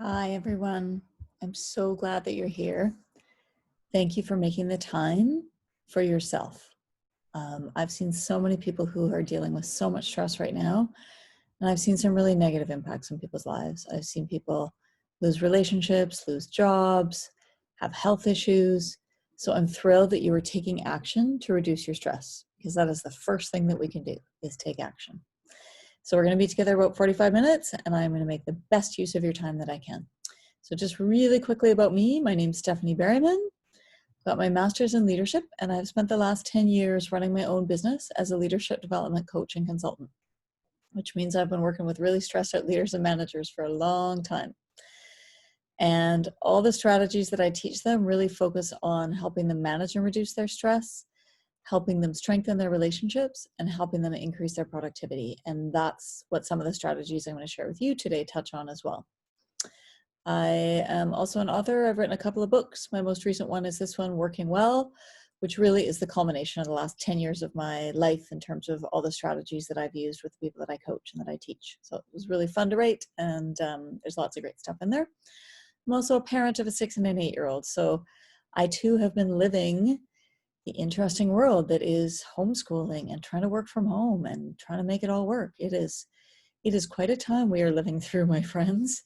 Hi, everyone. I'm so glad that you're here. Thank you for making the time for yourself. I've seen so many people who are dealing with so much stress right now, and I've seen some really negative impacts on people's lives. I've seen people lose relationships, lose jobs, have health issues. So I'm thrilled that you are taking action to reduce your stress, because that is the first thing that we can do, is take action. So we're going to be together about 45 minutes, and I'm going to make the best use of your time that I can. So just really quickly about me, my name's Innes-Berryman. Got my master's in leadership, and I've spent the last 10 years running my own business as a leadership development coach and consultant, which means I've been working with really stressed out leaders and managers for a long time. And all the strategies that I teach them really focus on helping them manage and reduce their stress, helping them strengthen their relationships, and helping them increase their productivity. And that's what some of the strategies I'm going to share with you today touch on as well. I am also an author. I've written a couple of books. My most recent one is this one, Working Well, which really is the culmination of the last 10 years of my life in terms of all the strategies that I've used with the people that I coach and that I teach. So it was really fun to write, and there's lots of great stuff in there. I'm also a parent of a 6 and an 8-year-old. So I too have been living the interesting world that is homeschooling and trying to work from home and trying to make it all work. It is quite a time we are living through, my friends.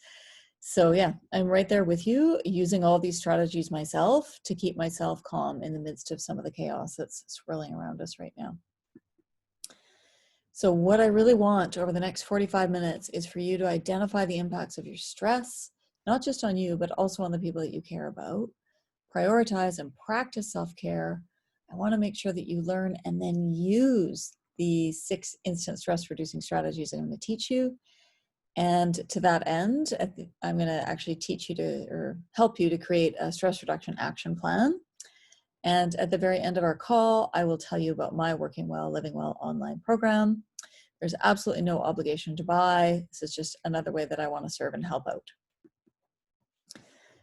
So yeah, I'm right there with you, using all these strategies myself to keep myself calm in the midst of some of the chaos that's swirling around us right now. So what I really want over the next 45 minutes is for you to identify the impacts of your stress, not just on you, but also on the people that you care about. Prioritize and practice self-care. I want to make sure that you learn and then use the 6 instant stress reducing strategies I'm going to teach you. And to that end, I'm going to actually teach you to, or help you to create a stress reduction action plan. And at the very end of our call, I will tell you about my Working Well, Living Well online program. There's absolutely no obligation to buy. This is just another way that I want to serve and help out.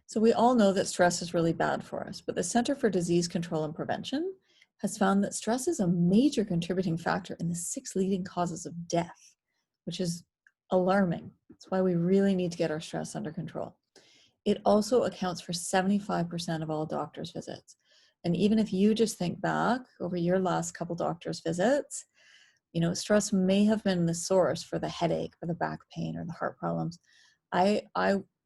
So we all know that stress is really bad for us, but the Center for Disease Control and Prevention has found that stress is a major contributing factor in the 6 leading causes of death, which is alarming. That's why we really need to get our stress under control. It also accounts for 75% of all doctor's visits. And even if you just think back over your last couple doctor's visits, you know, stress may have been the source for the headache or the back pain or the heart problems. I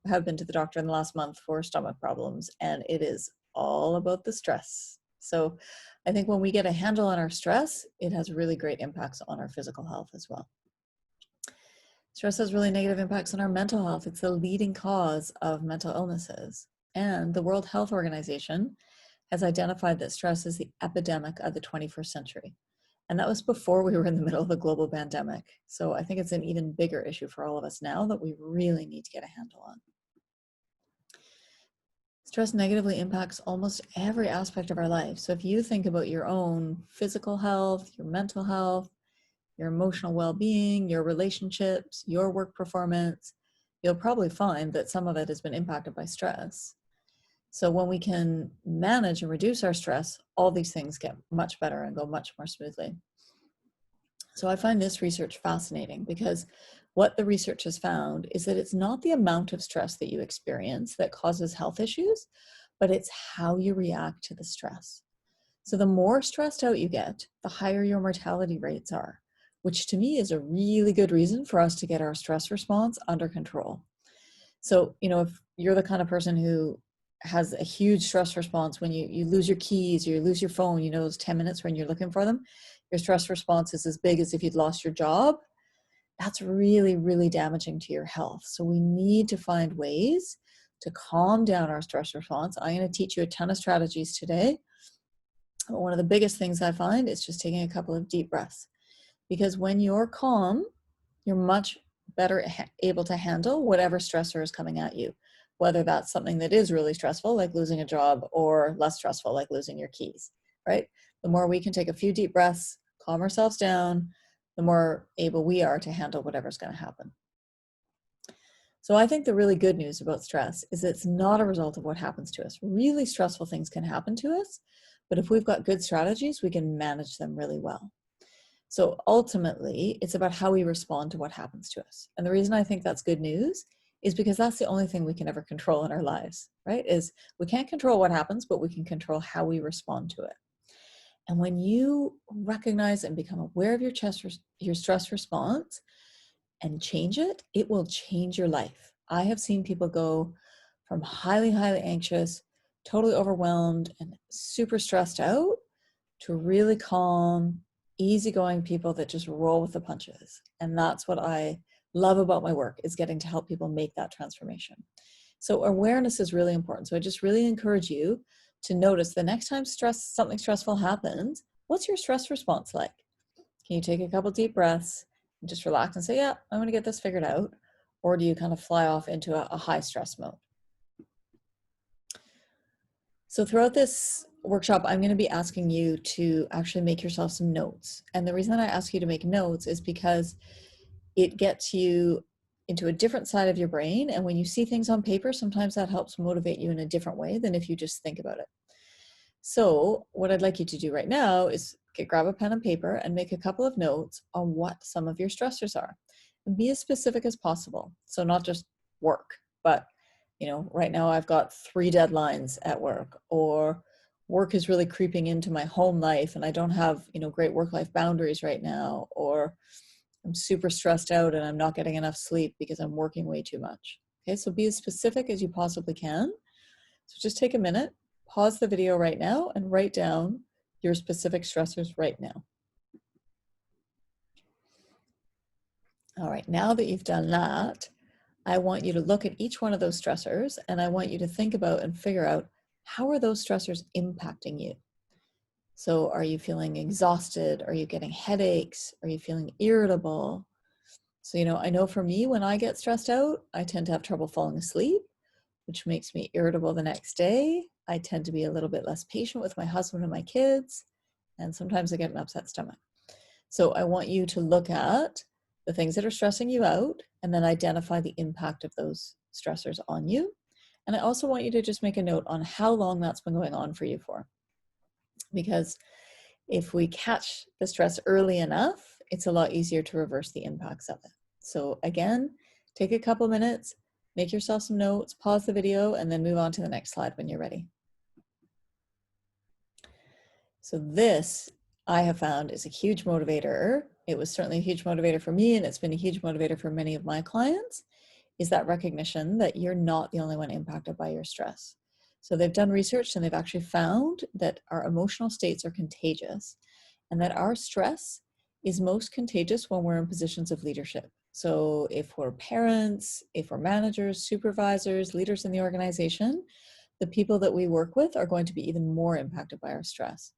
have been to the doctor in the last month for stomach problems, and it is all about the stress. So I think when we get a handle on our stress, it has really great impacts on our physical health as well. Stress has really negative impacts on our mental health. It's the leading cause of mental illnesses. And the World Health Organization has identified that stress is the epidemic of the 21st century. And that was before we were in the middle of a global pandemic. So I think it's an even bigger issue for all of us now that we really need to get a handle on. Stress negatively impacts almost every aspect of our life. So if you think about your own physical health, your mental health, your emotional well-being, your relationships, your work performance, you'll probably find that some of it has been impacted by stress. So when we can manage and reduce our stress, all these things get much better and go much more smoothly. So I find this research fascinating, because what the research has found is that it's not the amount of stress that you experience that causes health issues, but it's how you react to the stress. So the more stressed out you get, the higher your mortality rates are, which to me is a really good reason for us to get our stress response under control. So, you know, if you're the kind of person who has a huge stress response when you lose your keys, or you lose your phone, you know, those 10 minutes when you're looking for them, your stress response is as big as if you'd lost your job. That's really, really damaging to your health. So we need to find ways to calm down our stress response. I'm going to teach you a ton of strategies today. One of the biggest things I find is just taking a couple of deep breaths, because when you're calm, you're much better able to handle whatever stressor is coming at you, whether that's something that is really stressful, like losing a job, or less stressful, like losing your keys, right? The more we can take a few deep breaths, calm ourselves down, the more able we are to handle whatever's going to happen. So I think the really good news about stress is it's not a result of what happens to us. Really stressful things can happen to us, but if we've got good strategies, we can manage them really well. So ultimately, it's about how we respond to what happens to us. And the reason I think that's good news is because that's the only thing we can ever control in our lives, right? Is we can't control what happens, but we can control how we respond to it. And when you recognize and become aware of your stress response and change it, it will change your life. I have seen people go from highly, highly anxious, totally overwhelmed, and super stressed out to really calm, easygoing people that just roll with the punches. And that's what I love about my work, is getting to help people make that transformation. So awareness is really important. So I just really encourage you to notice the next time something stressful happens, what's your stress response like? Can you take a couple deep breaths and just relax and say, yeah, I'm going to get this figured out? Or do you kind of fly off into a high stress mode? So throughout this workshop, I'm going to be asking you to actually make yourself some notes. And the reason I ask you to make notes is because it gets you into a different side of your brain. And when you see things on paper, sometimes that helps motivate you in a different way than if you just think about it. So what I'd like you to do right now is grab a pen and paper and make a couple of notes on what some of your stressors are. And be as specific as possible. So not just work, but right now I've got 3 deadlines at work, or work is really creeping into my home life and I don't have, great work-life boundaries right now, or I'm super stressed out and I'm not getting enough sleep because I'm working way too much. Okay, so be as specific as you possibly can. So just take a minute, pause the video right now, and write down your specific stressors right now. All right, now that you've done that, I want you to look at each one of those stressors, and I want you to think about and figure out, how are those stressors impacting you? So are you feeling exhausted? Are you getting headaches? Are you feeling irritable? So, I know for me, when I get stressed out, I tend to have trouble falling asleep, which makes me irritable the next day. I tend to be a little bit less patient with my husband and my kids, and sometimes I get an upset stomach. So I want you to look at the things that are stressing you out and then identify the impact of those stressors on you. And I also want you to just make a note on how long that's been going on for you for. Because if we catch the stress early enough, it's a lot easier to reverse the impacts of it. So again, take a couple minutes, make yourself some notes, pause the video, and then move on to the next slide when you're ready. So this, I have found, is a huge motivator. It was certainly a huge motivator for me, and it's been a huge motivator for many of my clients, is that recognition that you're not the only one impacted by your stress. So they've done research and they've actually found that our emotional states are contagious, and that our stress is most contagious when we're in positions of leadership. So if we're parents, if we're managers, supervisors, leaders in the organization, the people that we work with are going to be even more impacted by our stress.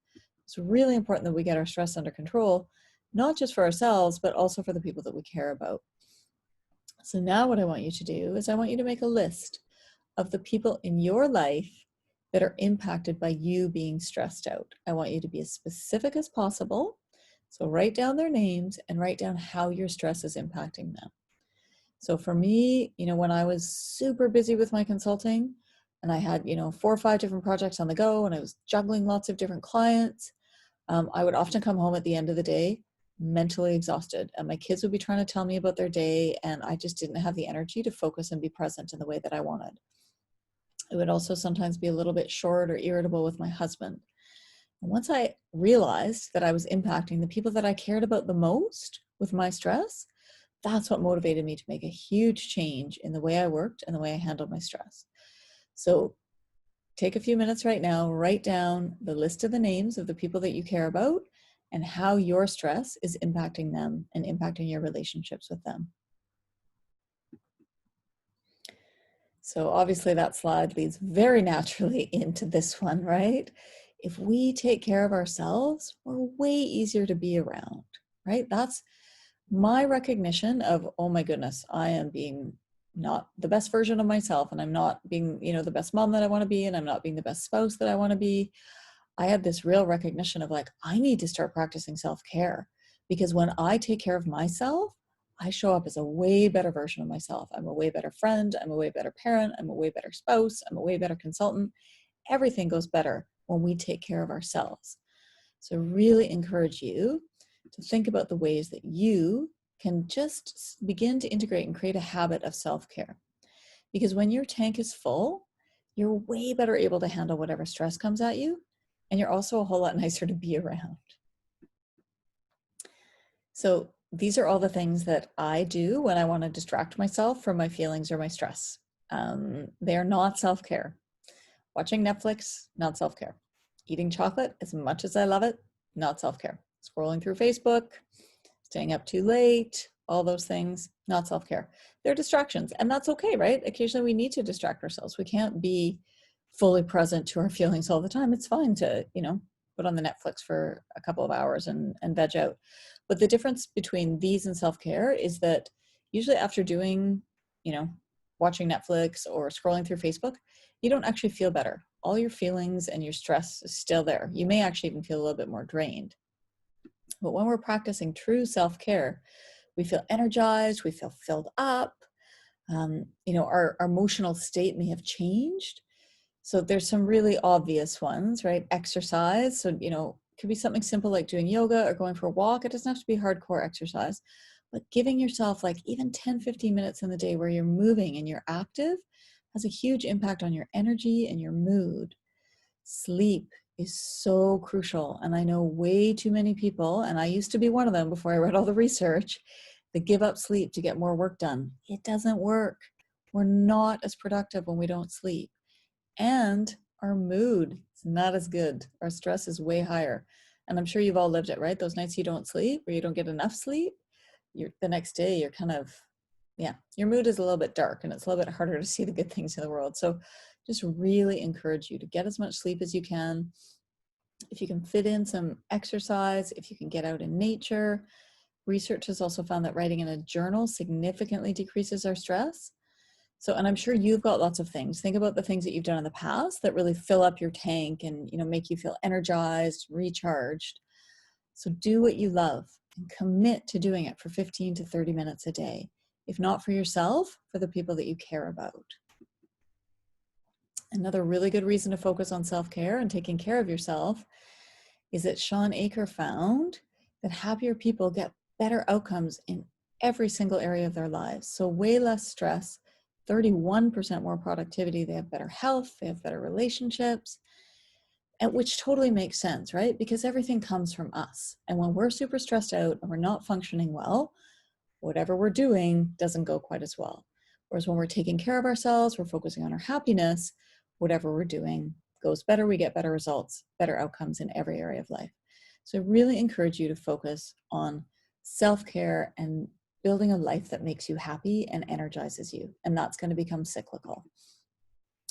It's really important that we get our stress under control, not just for ourselves, but also for the people that we care about. So now what I want you to do is I want you to make a list of the people in your life that are impacted by you being stressed out. I want you to be as specific as possible. So write down their names and write down how your stress is impacting them. So for me, when I was super busy with my consulting and I had, 4 or 5 different projects on the go and I was juggling lots of different clients, I would often come home at the end of the day mentally exhausted, and my kids would be trying to tell me about their day, and I just didn't have the energy to focus and be present in the way that I wanted. I would also sometimes be a little bit short or irritable with my husband. And once I realized that I was impacting the people that I cared about the most with my stress, that's what motivated me to make a huge change in the way I worked and the way I handled my stress. So take a few minutes right now, write down the list of the names of the people that you care about and how your stress is impacting them and impacting your relationships with them. So obviously that slide leads very naturally into this one, right? If we take care of ourselves, we're way easier to be around, right? That's my recognition of, oh my goodness, I am being not the best version of myself, and I'm not being, the best mom that I want to be, and I'm not being the best spouse that I want to be. I had this real recognition of like, I need to start practicing self-care, because when I take care of myself, I show up as a way better version of myself. I'm a way better friend. I'm a way better parent. I'm a way better spouse. I'm a way better consultant. Everything goes better when we take care of ourselves. So really encourage you to think about the ways that you can just begin to integrate and create a habit of self-care. Because when your tank is full, you're way better able to handle whatever stress comes at you. And you're also a whole lot nicer to be around. So these are all the things that I do when I want to distract myself from my feelings or my stress. They are not self-care. Watching Netflix, not self-care. Eating chocolate, as much as I love it, not self-care. Scrolling through Facebook, staying up too late, all those things, not self-care. They're distractions, and that's okay, right? Occasionally we need to distract ourselves. We can't be fully present to our feelings all the time. It's fine to, put on the Netflix for a couple of hours and veg out. But the difference between these and self-care is that usually after doing, watching Netflix or scrolling through Facebook, you don't actually feel better. All your feelings and your stress is still there. You may actually even feel a little bit more drained. But when we're practicing true self-care, we feel energized, we feel filled up, our emotional state may have changed. So there's some really obvious ones, right? Exercise. So, it could be something simple like doing yoga or going for a walk. It doesn't have to be hardcore exercise, but giving yourself like even 10, 15 minutes in the day where you're moving and you're active has a huge impact on your energy and your mood. Sleep is so crucial. And I know way too many people, and I used to be one of them before I read all the research, that give up sleep to get more work done. It doesn't work. We're not as productive when we don't sleep. And our mood is not as good. Our stress is way higher. And I'm sure you've all lived it, right? Those nights you don't sleep or you don't get enough sleep, the next day you're kind of, your mood is a little bit dark and it's a little bit harder to see the good things in the world. So just really encourage you to get as much sleep as you can. If you can fit in some exercise, if you can get out in nature. Research has also found that writing in a journal significantly decreases our stress. So, and I'm sure you've got lots of things. Think about the things that you've done in the past that really fill up your tank and, make you feel energized, recharged. So do what you love and commit to doing it for 15 to 30 minutes a day. If not for yourself, for the people that you care about. Another really good reason to focus on self-care and taking care of yourself is that Sean Aker found that happier people get better outcomes in every single area of their lives. So way less stress, 31% more productivity, they have better health, they have better relationships, and which totally makes sense, right? Because everything comes from us. And when we're super stressed out and we're not functioning well, whatever we're doing doesn't go quite as well. Whereas when we're taking care of ourselves, we're focusing on our happiness, whatever we're doing goes better, we get better results, better outcomes in every area of life. So I really encourage you to focus on self-care and building a life that makes you happy and energizes you. And that's going to become cyclical.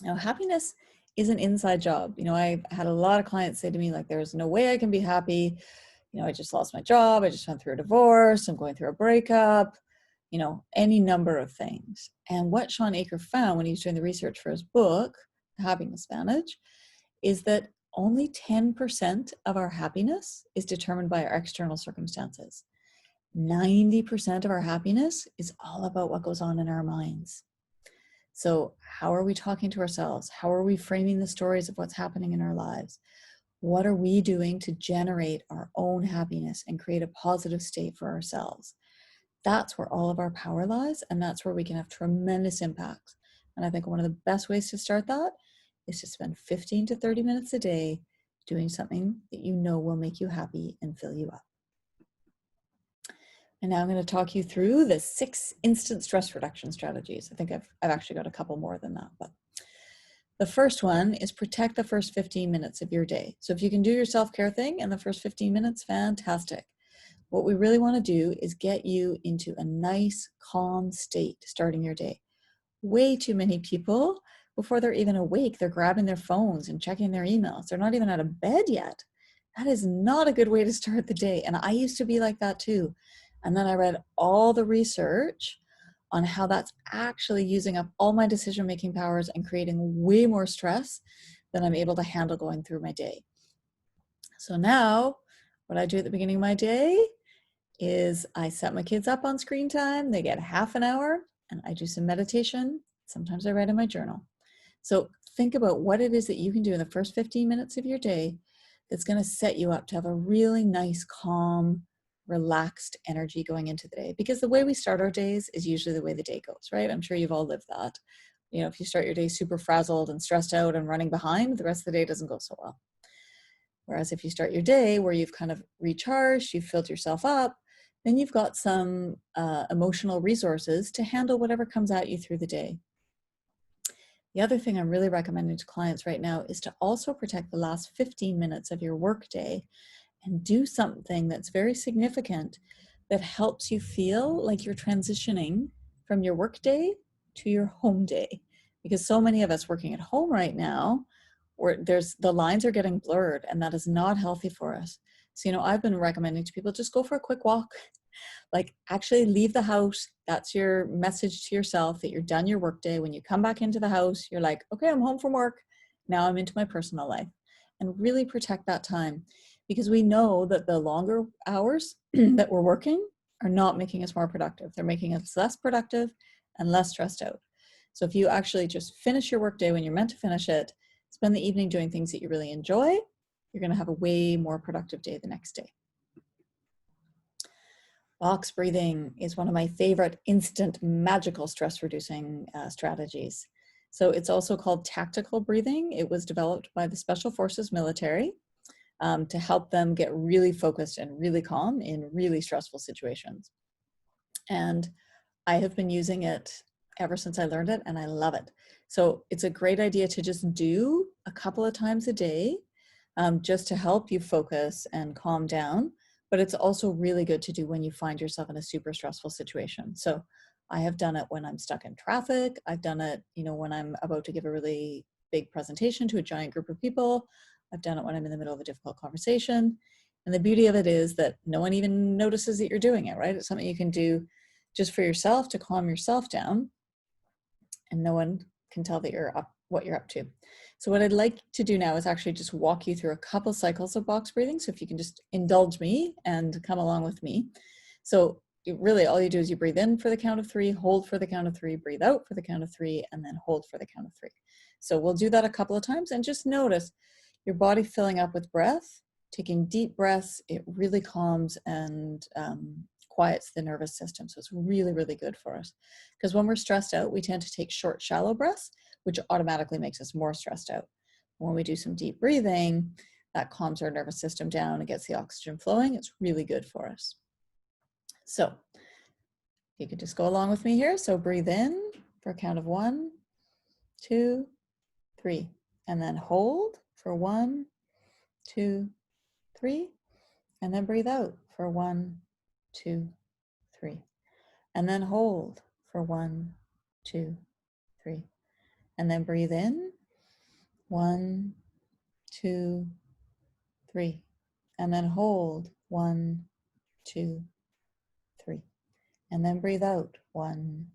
Now, happiness is an inside job. I've had a lot of clients say to me, like, there's no way I can be happy. I just lost my job. I just went through a divorce. I'm going through a breakup, any number of things. And what Sean Aker found when he was doing the research for his book, The Happiness Advantage, is that only 10% of our happiness is determined by our external circumstances. 90% of our happiness is all about what goes on in our minds. So how are we talking to ourselves? How are we framing the stories of what's happening in our lives? What are we doing to generate our own happiness and create a positive state for ourselves? That's where all of our power lies, and that's where we can have tremendous impact. And I think one of the best ways to start that is to spend 15 to 30 minutes a day doing something that you know will make you happy and fill you up. And now I'm going to talk you through the 6 instant stress reduction strategies. I think I've actually got a couple more than that, but the first one is protect the first 15 minutes of your day. So if you can do your self-care thing in the first 15 minutes, fantastic. What we really want to do is get you into a nice, calm state starting your day. Way too many people, before they're even awake, they're grabbing their phones and checking their emails. They're not even out of bed yet. That is not a good way to start the day. And I used to be like that too. And then I read all the research on how that's actually using up all my decision-making powers and creating way more stress than I'm able to handle going through my day. So now what I do at the beginning of my day is I set my kids up on screen time. They get half an hour and I do some meditation. Sometimes I write in my journal. So think about what it is that you can do in the first 15 minutes of your day that's going to set you up to have a really nice, calm, relaxed energy going into the day. Because the way we start our days is usually the way the day goes, right? I'm sure you've all lived that. if you start your day super frazzled and stressed out and running behind, the rest of the day doesn't go so well. Whereas if you start your day where you've kind of recharged, you've filled yourself up, then you've got some emotional resources to handle whatever comes at you through the day. The other thing I'm really recommending to clients right now is to also protect the last 15 minutes of your workday and do something that's very significant that helps you feel like you're transitioning from your workday to your home day. Because so many of us working at home right now, where the lines are getting blurred, and that is not healthy for us. So, I've been recommending to people, just go for a quick walk. Like, actually leave the house. That's your message to yourself that you're done your workday. When you come back into the house, you're like, okay, I'm home from work. Now I'm into my personal life. And really protect that time, because we know that the longer hours that we're working are not making us more productive. They're making us less productive and less stressed out. So if you actually just finish your workday when you're meant to finish it, spend the evening doing things that you really enjoy, you're going to have a way more productive day the next day. Box breathing is one of my favorite instant magical stress reducing strategies. So it's also called tactical breathing. It was developed by the Special Forces military to help them get really focused and really calm in really stressful situations. And I have been using it ever since I learned it, and I love it. So it's a great idea to just do a couple of times a day, just to help you focus and calm down. But it's also really good to do when you find yourself in a super stressful situation. So I have done it when I'm stuck in traffic. I've done it, when I'm about to give a really big presentation to a giant group of people. I've done it when I'm in the middle of a difficult conversation. And the beauty of it is that no one even notices that you're doing it, right? It's something you can do just for yourself to calm yourself down, and no one can tell that what you're up to. So what I'd like to do now is actually just walk you through a couple cycles of box breathing. So if you can just indulge me and come along with me. So really all you do is you breathe in for the count of 3, hold for the count of 3, breathe out for the count of 3, and then hold for the count of 3. So we'll do that a couple of times, and just notice your body filling up with breath, taking deep breaths. It really calms and quiets the nervous system. So it's really, really good for us. Because when we're stressed out, we tend to take short, shallow breaths, which automatically makes us more stressed out. When we do some deep breathing, that calms our nervous system down and gets the oxygen flowing. It's really good for us. So you could just go along with me here. So breathe in for a count of 1, 2, 3, and then hold for 1, 2, 3, and then breathe out for 1, 2, 3, and then hold for 1, 2, 3, and then breathe in 1, 2, 3, and then hold 1, 2, 3, and then breathe out 1,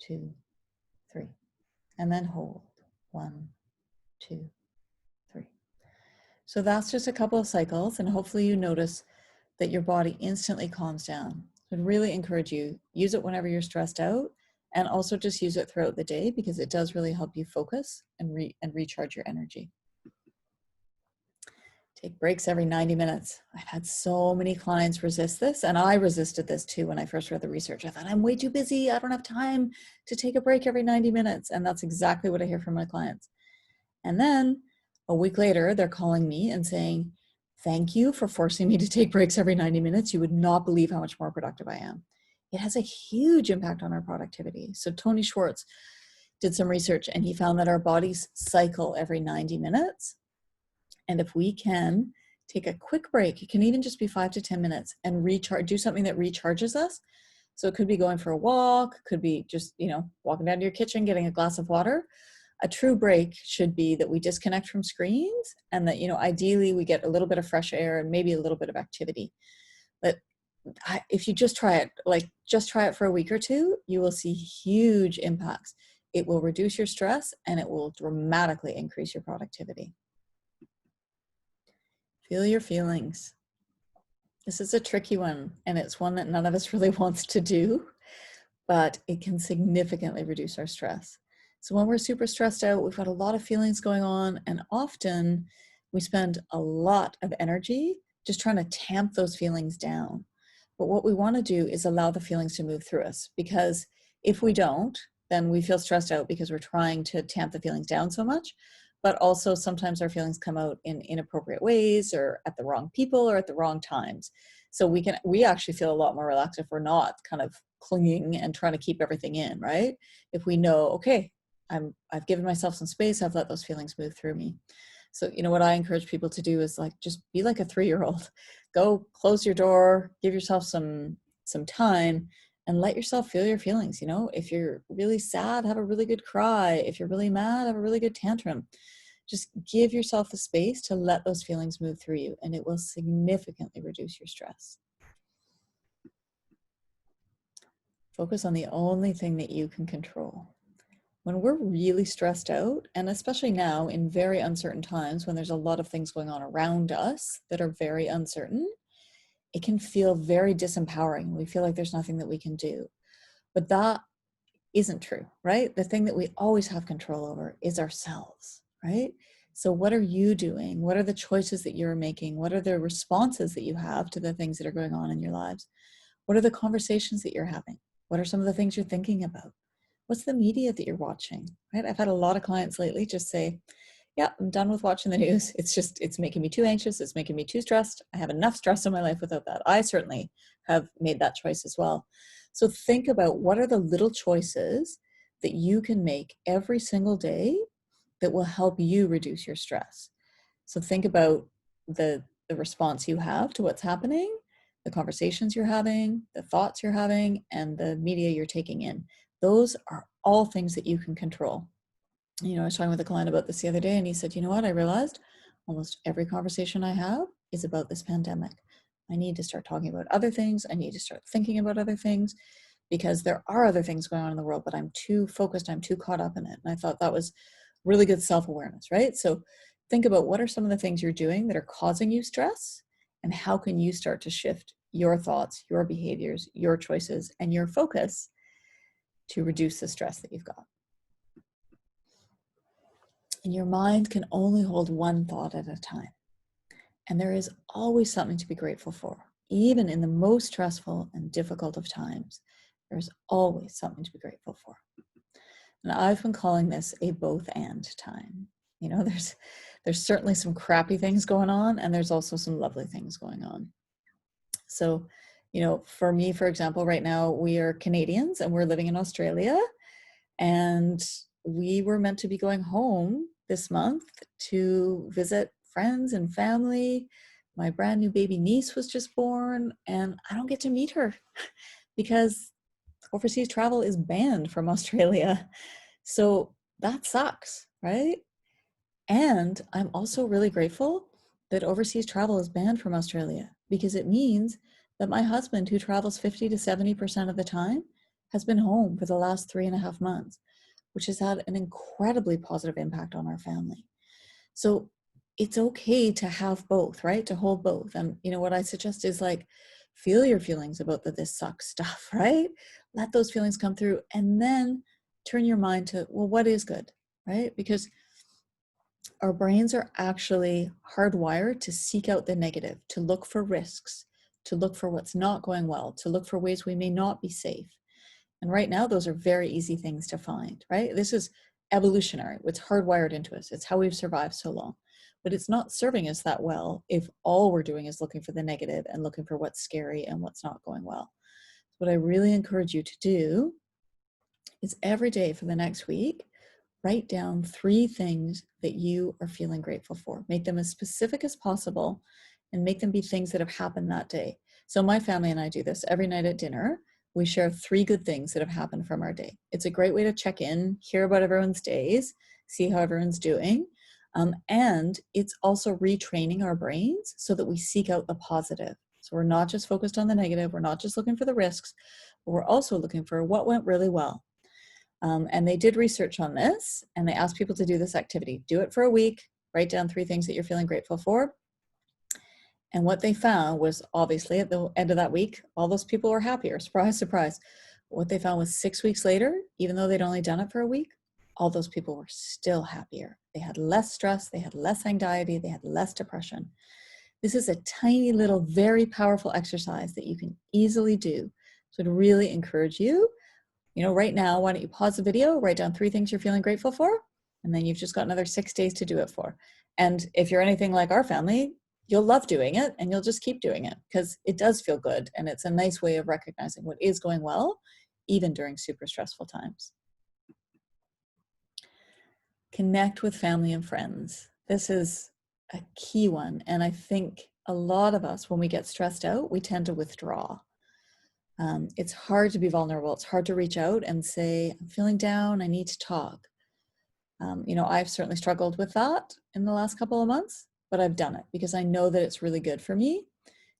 2, 3, and then hold 1, 2, 3. So that's just a couple of cycles, and hopefully you notice that your body instantly calms down. So I'd really encourage you, use it whenever you're stressed out, and also just use it throughout the day, because it does really help you focus and recharge your energy. Take breaks every 90 minutes. I've had so many clients resist this, and I resisted this too when I first read the research. I thought, I'm way too busy. I don't have time to take a break every 90 minutes. And that's exactly what I hear from my clients. And then a week later, they're calling me and saying, thank you for forcing me to take breaks every 90 minutes. You would not believe how much more productive I am. It has a huge impact on our productivity. So Tony Schwartz did some research, and he found that our bodies cycle every 90 minutes. And if we can take a quick break, it can even just be 5 to 10 minutes, and do something that recharges us. So it could be going for a walk, could be just, walking down to your kitchen, getting a glass of water. A true break should be that we disconnect from screens, and that, ideally we get a little bit of fresh air and maybe a little bit of activity. But if you just try it for a week or two, you will see huge impacts. It will reduce your stress, and it will dramatically increase your productivity. Feel your feelings. This is a tricky one, and it's one that none of us really wants to do, but it can significantly reduce our stress. So when we're super stressed out, we've got a lot of feelings going on, and often we spend a lot of energy just trying to tamp those feelings down. But what we want to do is allow the feelings to move through us, because if we don't, then we feel stressed out because we're trying to tamp the feelings down so much. But also sometimes our feelings come out in inappropriate ways or at the wrong people or at the wrong times. So we actually feel a lot more relaxed if we're not kind of clinging and trying to keep everything in, right? If we know, okay, I've given myself some space, I've let those feelings move through me. So, what I encourage people to do is like, just be like a 3-year-old. Go close your door, give yourself some time and let yourself feel your feelings. If you're really sad, have a really good cry. If you're really mad, have a really good tantrum. Just give yourself the space to let those feelings move through you, and it will significantly reduce your stress. Focus on the only thing that you can control. When we're really stressed out, and especially now in very uncertain times when there's a lot of things going on around us that are very uncertain, it can feel very disempowering. We feel like there's nothing that we can do. But that isn't true, right? The thing that we always have control over is ourselves, right? So what are you doing? What are the choices that you're making? What are the responses that you have to the things that are going on in your lives? What are the conversations that you're having? What are some of the things you're thinking about? What's the media that you're watching, right? I've had a lot of clients lately just say, yeah, I'm done with watching the news. It's making me too anxious. It's making me too stressed. I have enough stress in my life without that. I certainly have made that choice as well. So think about what are the little choices that you can make every single day that will help you reduce your stress. So think about the response you have to what's happening, the conversations you're having, the thoughts you're having, and the media you're taking in. Those are all things that you can control. I was talking with a client about this the other day, and he said, you know what, I realized almost every conversation I have is about this pandemic. I need to start talking about other things. I need to start thinking about other things, because there are other things going on in the world, but I'm too focused, I'm too caught up in it. And I thought that was really good self-awareness, right? So think about what are some of the things you're doing that are causing you stress, and how can you start to shift your thoughts, your behaviors, your choices, and your focus to reduce the stress that you've got. And your mind can only hold one thought at a time. And there is always something to be grateful for. Even in the most stressful and difficult of times, there's always something to be grateful for. And I've been calling this a both and time. There's certainly some crappy things going on, and there's also some lovely things going on. So, for me, for example, right now we are Canadians and we're living in Australia, and we were meant to be going home this month to visit friends and family. My brand new baby niece was just born, and I don't get to meet her because overseas travel is banned from Australia. So that sucks, right? And I'm also really grateful that overseas travel is banned from Australia, because it means that my husband, who travels 50 to 70% of the time, has been home for the last 3.5 months, which has had an incredibly positive impact on our family. So it's okay to have both, right? To hold both. And what I suggest is like, feel your feelings about the this sucks stuff, right? Let those feelings come through, and then turn your mind to, well, what is good, right? Because our brains are actually hardwired to seek out the negative, to look for risks, to look for what's not going well, to look for ways we may not be safe. And right now, those are very easy things to find, right? This is evolutionary. It's hardwired into us. It's how we've survived so long. But it's not serving us that well if all we're doing is looking for the negative and looking for what's scary and what's not going well. What I really encourage you to do is every day for the next week, write down 3 things that you are feeling grateful for. Make them as specific as possible, and make them be things that have happened that day. So my family and I do this every night at dinner. We share 3 good things that have happened from our day. It's a great way to check in, hear about everyone's days, see how everyone's doing. And it's also retraining our brains so that we seek out the positive. So we're not just focused on the negative. We're not just looking for the risks, but we're also looking for what went really well. And they did research on this, and they asked people to do this activity. Do it for a week, write down 3 things that you're feeling grateful for. And what they found was, obviously, at the end of that week, all those people were happier. Surprise, surprise. What they found was 6 weeks later, even though they'd only done it for a week, all those people were still happier. They had less stress, they had less anxiety, they had less depression. This is a tiny little, very powerful exercise that you can easily do. So I'd really encourage you, You know, right now, why don't you pause the video, write down 3 things you're feeling grateful for, and then you've just got another 6 days to do it for. And if you're anything like our family, you'll love doing it and you'll just keep doing it because it does feel good. And it's a nice way of recognizing what is going well, even during super stressful times. Connect with family and friends. This is a key one. And I think a lot of us, when we get stressed out, we tend to withdraw. It's hard to be vulnerable. It's hard to reach out and say, I'm feeling down, I need to talk. You know, I've certainly struggled with that in the last couple of months, but I've done it because I know that it's really good for me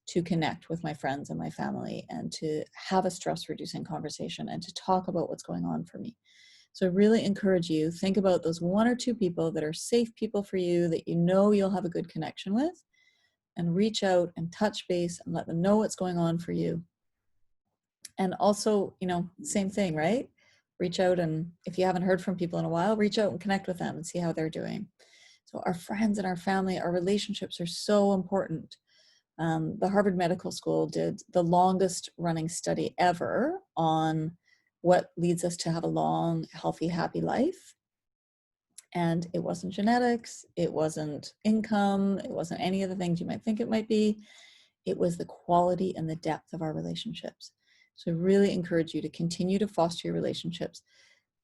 to connect with my friends and my family and to have a stress reducing conversation and to talk about what's going on for me. So I really encourage you, think about those 1 or 2 people that are safe people for you that you know you'll have a good connection with, and reach out and touch base and let them know what's going on for you. And also, you know, same thing, right? Reach out, and if you haven't heard from people in a while, reach out and connect with them and see how they're doing. So our friends and our family, our relationships are so important. The Harvard Medical School did the longest running study ever on what leads us to have a long, healthy, happy life. And it wasn't genetics, it wasn't income, it wasn't any of the things you might think it might be. It was the quality and the depth of our relationships. So I really encourage you to continue to foster your relationships.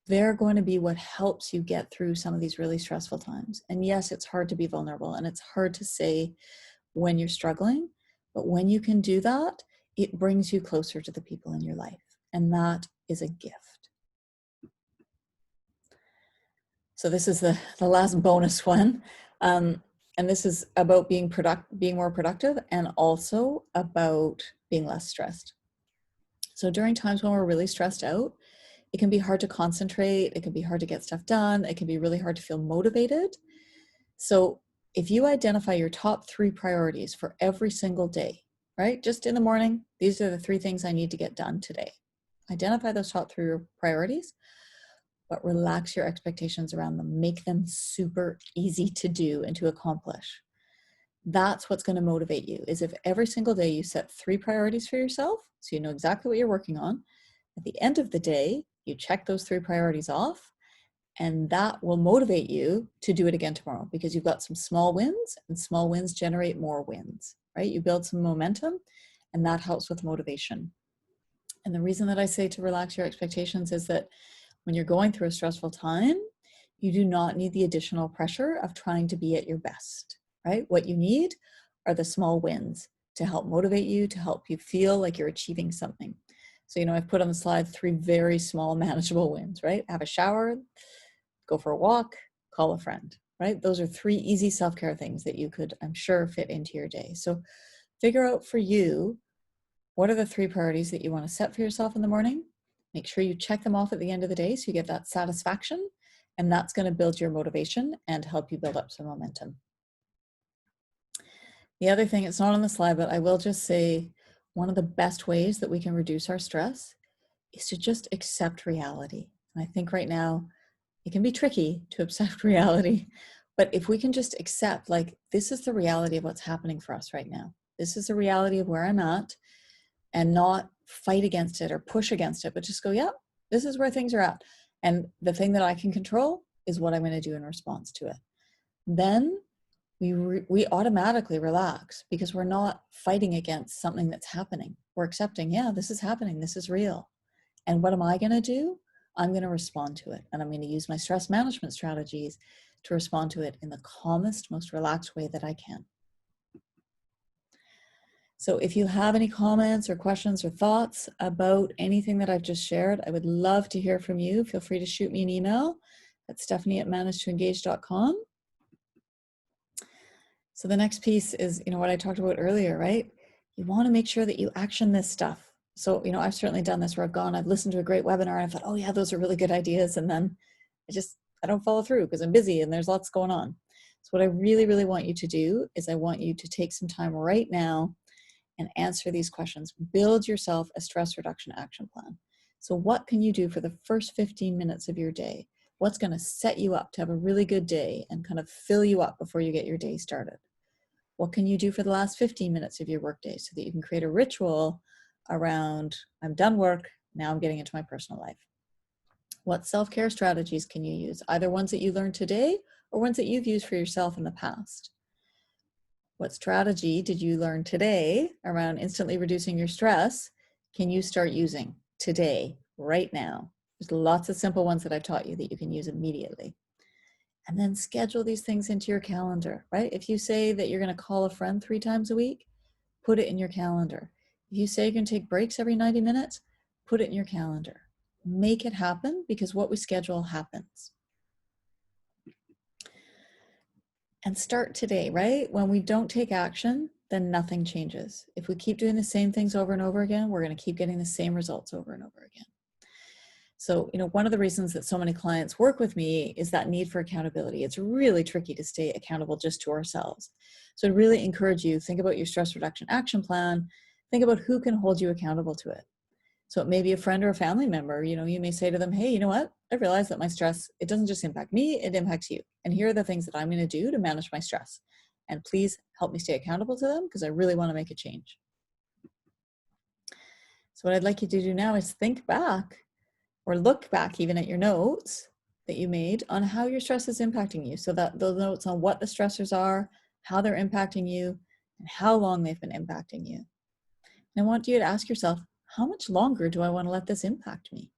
They're going to be what helps you get through some of these really stressful times. And yes, it's hard to be vulnerable and it's hard to say when you're struggling, but when you can do that, it brings you closer to the people in your life. And that is a gift. So this is the last bonus one. And this is about being more productive and also about being less stressed. So during times when we're really stressed out, it can be hard to concentrate. It can be hard to get stuff done. It can be really hard to feel motivated. So if you identify your top 3 priorities for every single day, right? Just in the morning, these are the 3 things I need to get done today. Identify those top 3 priorities, but relax your expectations around them. Make them super easy to do and to accomplish. That's what's going to motivate you, is if every single day you set 3 priorities for yourself, so you know exactly what you're working on. At the end of the day, you check those 3 priorities off, and that will motivate you to do it again tomorrow because you've got some small wins, and small wins generate more wins, right? You build some momentum, and that helps with motivation. And the reason that I say to relax your expectations is that when you're going through a stressful time, you do not need the additional pressure of trying to be at your best, right? What you need are the small wins to help motivate you, to help you feel like you're achieving something. So, you know, I've put on the slide 3 very small manageable wins, right? Have a shower, go for a walk, call a friend, right? Those are 3 easy self-care things that you could, I'm sure, fit into your day. So figure out for you, what are the 3 priorities that you want to set for yourself in the morning? Make sure you check them off at the end of the day so you get that satisfaction, and that's going to build your motivation and help you build up some momentum. The other thing, it's not on the slide, but I will just say one of the best ways that we can reduce our stress is to just accept reality. And I think right now it can be tricky to accept reality, but if we can just accept, like, this is the reality of what's happening for us right now. This is the reality of where I'm at, and not fight against it or push against it, but just go, yeah, this is where things are at. And the thing that I can control is what I'm going to do in response to it. Then we automatically relax because we're not fighting against something that's happening. We're accepting, yeah, this is happening. This is real. And what am I going to do? I'm going to respond to it. And I'm going to use my stress management strategies to respond to it in the calmest, most relaxed way that I can. So if you have any comments or questions or thoughts about anything that I've just shared, I would love to hear from you. Feel free to shoot me an email at stephanie@managetoengage.com. So the next piece is, you know, what I talked about earlier, right? You want to make sure that you action this stuff. So, you know, I've certainly done this where I've listened to a great webinar and I thought, oh yeah, those are really good ideas. And then I don't follow through because I'm busy and there's lots going on. So what I really, really want you to do is I want you to take some time right now and answer these questions. Build yourself a stress reduction action plan. So what can you do for the first 15 minutes of your day? What's going to set you up to have a really good day and kind of fill you up before you get your day started? What can you do for the last 15 minutes of your workday so that you can create a ritual around, I'm done work, now I'm getting into my personal life? What self-care strategies can you use? Either ones that you learned today or ones that you've used for yourself in the past. What strategy did you learn today around instantly reducing your stress can you start using today, right now? There's lots of simple ones that I've taught you that you can use immediately. And then schedule these things into your calendar, right? If you say that you're going to call a friend 3 times a week, put it in your calendar. If you say you're going to take breaks every 90 minutes, put it in your calendar. Make it happen, because what we schedule happens. And start today, right? When we don't take action, then nothing changes. If we keep doing the same things over and over again, we're going to keep getting the same results over and over again. So, one of the reasons that so many clients work with me is that need for accountability. It's really tricky to stay accountable just to ourselves. So I'd really encourage you, think about your stress reduction action plan. Think about who can hold you accountable to it. So it may be a friend or a family member. You may say to them, hey, you know what? I realize that my stress, it doesn't just impact me, it impacts you. And here are the things that I'm going to do to manage my stress. And please help me stay accountable to them, because I really want to make a change. So what I'd like you to do now is think back, or look back even at your notes that you made on how your stress is impacting you. So that those notes on what the stressors are, how they're impacting you, and how long they've been impacting you. And I want you to ask yourself, how much longer do I want to let this impact me?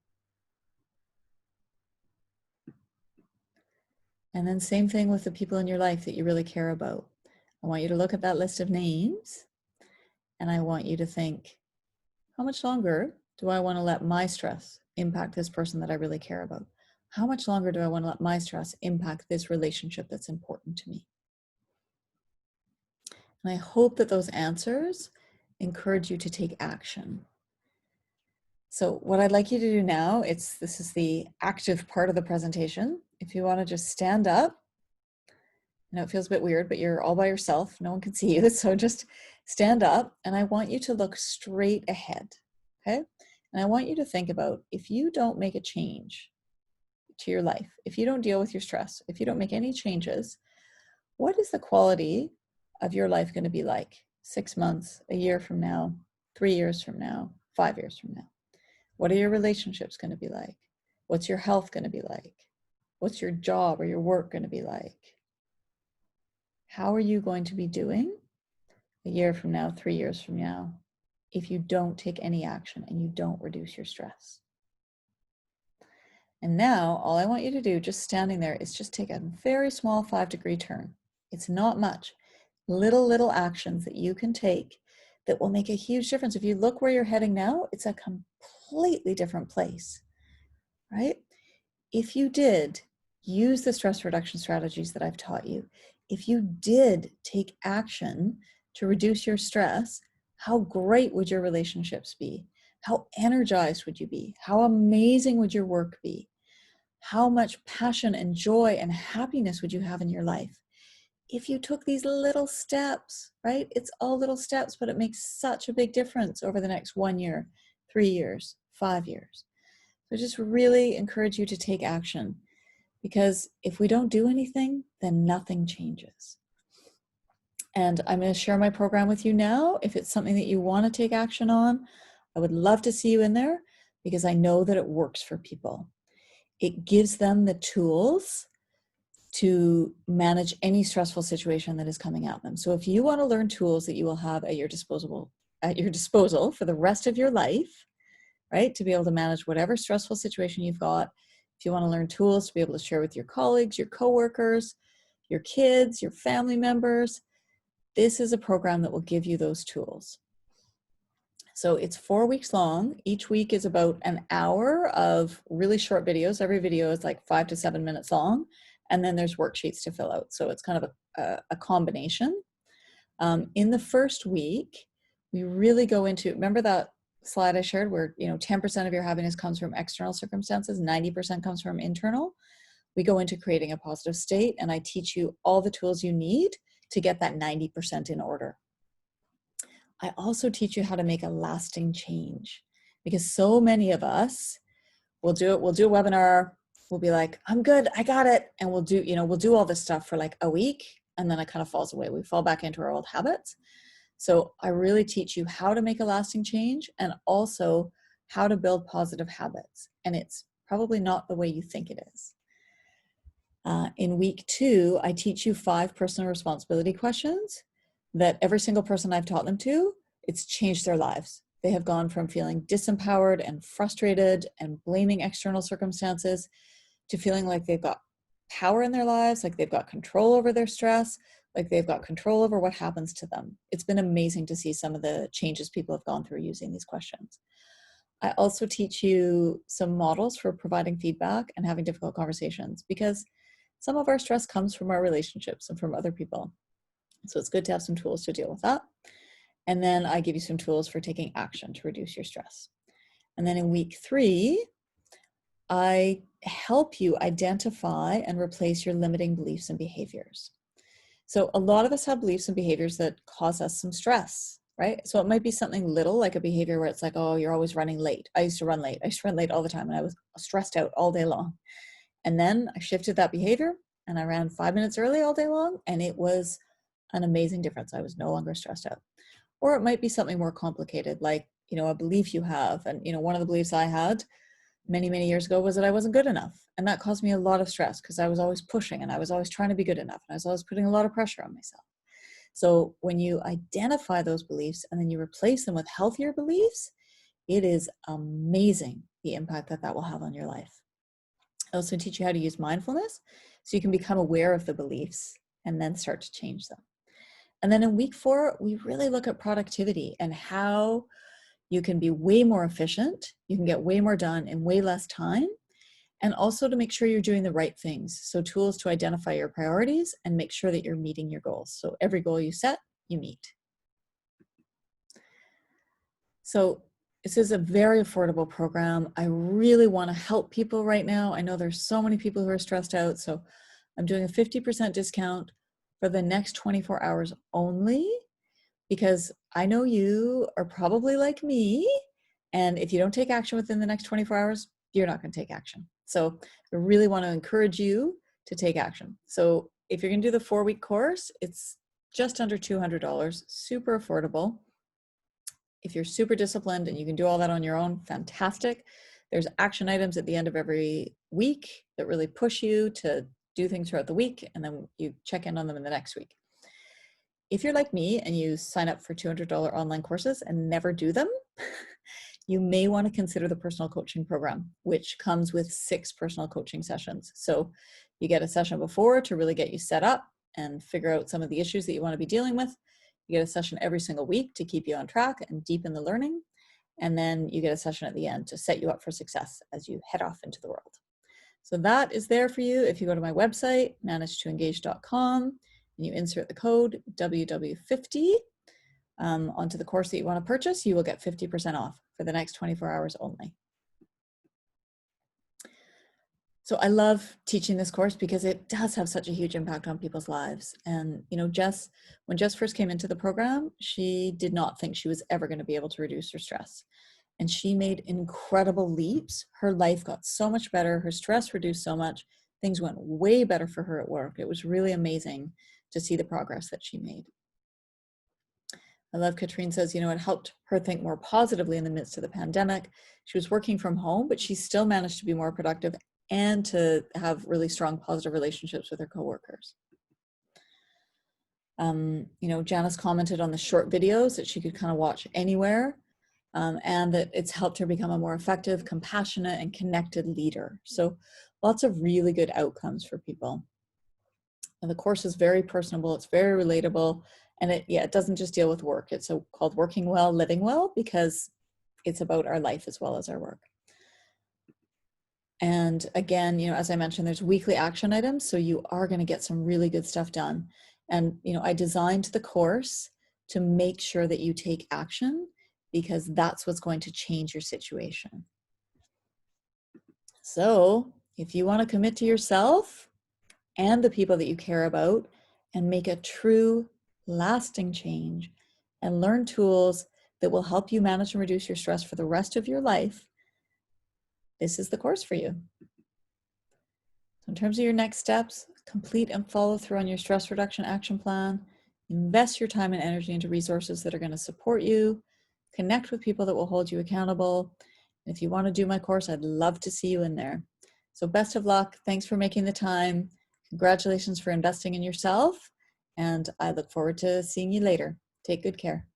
And then same thing with the people in your life that you really care about. I want you to look at that list of names, and I want you to think, how much longer do I want to let my stress impact this person that I really care about? How much longer do I want to let my stress impact this relationship that's important to me? And I hope that those answers encourage you to take action. So what I'd like you to do now, this is the active part of the presentation. If you want to just stand up, I know it feels a bit weird, but you're all by yourself. No one can see you. So just stand up, and I want you to look straight ahead, okay? And I want you to think about, if you don't make a change to your life, if you don't deal with your stress, if you don't make any changes, what is the quality of your life going to be like 6 months, a year from now, 3 years from now, 5 years from now? What are your relationships going to be like? What's your health going to be like? What's your job or your work going to be like? How are you going to be doing a year from now, 3 years from now, if you don't take any action and you don't reduce your stress? And now all I want you to do, just standing there, is just take a very small 5-degree turn. It's not much. Little actions that you can take that will make a huge difference. If you look where you're heading now, it's a completely different place, right? If you did use the stress reduction strategies that I've taught you, if you did take action to reduce your stress, how great would your relationships be? How energized would you be? How amazing would your work be? How much passion and joy and happiness would you have in your life if you took these little steps, right? It's all little steps, but it makes such a big difference over the next 1 year, 3 years, 5 years. So I just really encourage you to take action, because if we don't do anything, then nothing changes. And I'm going to share my program with you now. If it's something that you want to take action on, I would love to see you in there, because I know that it works for people. It gives them the tools to manage any stressful situation that is coming at them. So if you want to learn tools that you will have at your disposal for the rest of your life, right, to be able to manage whatever stressful situation you've got, if you want to learn tools to be able to share with your colleagues, your coworkers, your kids, your family members, this is a program that will give you those tools. So it's 4 weeks long. Each week is about an hour of really short videos. Every video is like 5 to 7 minutes long. And then there's worksheets to fill out. So it's kind of a combination. In the first week, we really go into, remember that slide I shared where 10% of your happiness comes from external circumstances, 90% comes from internal. We go into creating a positive state, and I teach you all the tools you need to get that 90% in order. I also teach you how to make a lasting change, because so many of us will do a webinar. We'll be like, I'm good, I got it. And we'll do all this stuff for like a week, and then it kind of falls away. We fall back into our old habits. So I really teach you how to make a lasting change, and also how to build positive habits. And it's probably not the way you think it is. In week 2, I teach you 5 personal responsibility questions that every single person I've taught them to, it's changed their lives. They have gone from feeling disempowered and frustrated and blaming external circumstances to feeling like they've got power in their lives, like they've got control over their stress, like they've got control over what happens to them. It's been amazing to see some of the changes people have gone through using these questions. I also teach you some models for providing feedback and having difficult conversations, because some of our stress comes from our relationships and from other people. So it's good to have some tools to deal with that. And then I give you some tools for taking action to reduce your stress. And then in week 3, I help you identify and replace your limiting beliefs and behaviors. So a lot of us have beliefs and behaviors that cause us some stress, right? So it might be something little, like a behavior where it's like, oh, you're always running late. I used to run late. I used to run late all the time, and I was stressed out all day long. And then I shifted that behavior and I ran 5 minutes early all day long, and it was an amazing difference. I was no longer stressed out. Or it might be something more complicated, like, a belief you have. And, one of the beliefs I had many, many years ago was that I wasn't good enough. And that caused me a lot of stress because I was always pushing and I was always trying to be good enough. And I was always putting a lot of pressure on myself. So when you identify those beliefs and then you replace them with healthier beliefs, it is amazing the impact that that will have on your life. I also teach you how to use mindfulness so you can become aware of the beliefs and then start to change them. And then in week 4, we really look at productivity and how you can be way more efficient, you can get way more done in way less time, and also to make sure you're doing the right things. So tools to identify your priorities and make sure that you're meeting your goals. So every goal you set, you meet. So this is a very affordable program. I really want to help people right now. I know there's so many people who are stressed out. So I'm doing a 50% discount for the next 24 hours only, because I know you are probably like me. And if you don't take action within the next 24 hours, you're not going to take action. So I really want to encourage you to take action. So if you're going to do the 4-week course, it's just under $200, super affordable. If you're super disciplined and you can do all that on your own, fantastic. There's action items at the end of every week that really push you to do things throughout the week, and then you check in on them in the next week. If you're like me and you sign up for $200 online courses and never do them, you may want to consider the personal coaching program, which comes with 6 personal coaching sessions. So you get a session before to really get you set up and figure out some of the issues that you want to be dealing with. You get a session every single week to keep you on track and deepen the learning. And then you get a session at the end to set you up for success as you head off into the world. So that is there for you. If you go to my website, managetoengage.com, and you insert the code WW50 onto the course that you want to purchase, you will get 50% off for the next 24 hours only. So I love teaching this course because it does have such a huge impact on people's lives. And, Jess, when Jess first came into the program, she did not think she was ever going to be able to reduce her stress. And she made incredible leaps. Her life got so much better. Her stress reduced so much. Things went way better for her at work. It was really amazing to see the progress that she made. I love Katrine says, it helped her think more positively in the midst of the pandemic. She was working from home, but she still managed to be more productive and to have really strong positive relationships with her coworkers. Janice commented on the short videos that she could kind of watch anywhere, and that it's helped her become a more effective, compassionate, and connected leader. So lots of really good outcomes for people. And the course is very personable, it's very relatable, and it doesn't just deal with work. It's called Working Well, Living Well, because it's about our life as well as our work. And again, as I mentioned, there's weekly action items, so you are going to get some really good stuff done. And, I designed the course to make sure that you take action, because that's what's going to change your situation. So if you want to commit to yourself and the people that you care about and make a true, lasting change and learn tools that will help you manage and reduce your stress for the rest of your life, this is the course for you. So in terms of your next steps, complete and follow through on your stress reduction action plan, invest your time and energy into resources that are going to support you, connect with people that will hold you accountable, If you want to do my course, I'd love to see you in there. So best of luck. Thanks for making the time. Congratulations for investing in yourself. And I look forward to seeing you later. Take good care.